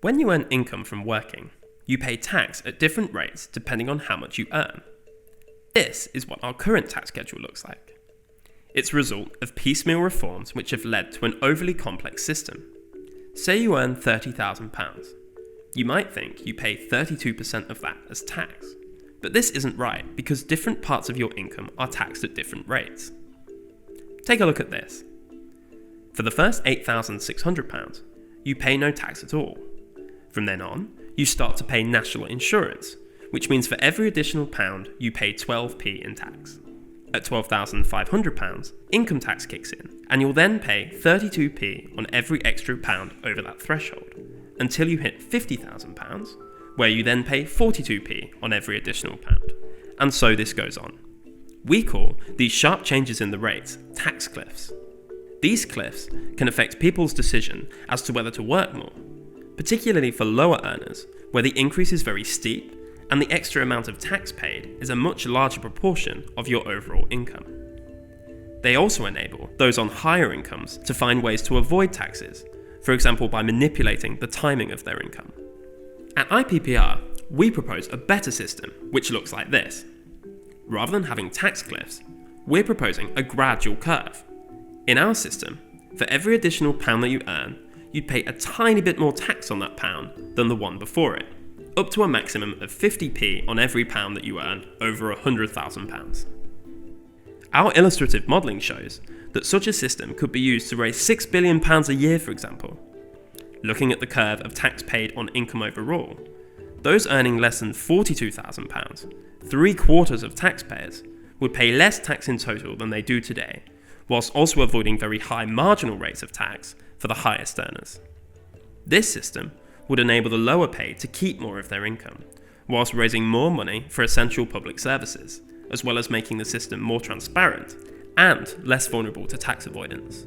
When you earn income from working, you pay tax at different rates depending on how much you earn. This is what our current tax schedule looks like. It's a result of piecemeal reforms which have led to an overly complex system. Say you earn £30,000. You might think you pay 32% of that as tax. But this isn't right because different parts of your income are taxed at different rates. Take a look at this. For the first £8,600, you pay no tax at all. From then on, you start to pay national insurance, which means for every additional pound, you pay 12p in tax. At £12,500, income tax kicks in, and you'll then pay 32p on every extra pound over that threshold, until you hit £50,000, where you then pay 42p on every additional pound. And so this goes on. We call these sharp changes in the rates tax cliffs. These cliffs can affect people's decision as to whether to work more, particularly for lower earners, where the increase is very steep and the extra amount of tax paid is a much larger proportion of your overall income. They also enable those on higher incomes to find ways to avoid taxes, for example by manipulating the timing of their income. At IPPR, we propose a better system which looks like this. Rather than having tax cliffs, we're proposing a gradual curve. In our system, for every additional pound that you earn, you'd pay a tiny bit more tax on that pound than the one before it, up to a maximum of 50p on every pound that you earn over £100,000. Our illustrative modelling shows that such a system could be used to raise £6 billion a year, for example. Looking at the curve of tax paid on income overall, those earning less than £42,000, 3/4 of taxpayers, would pay less tax in total than they do today, whilst also avoiding very high marginal rates of tax for the highest earners. This system would enable the lower paid to keep more of their income, whilst raising more money for essential public services, as well as making the system more transparent and less vulnerable to tax avoidance.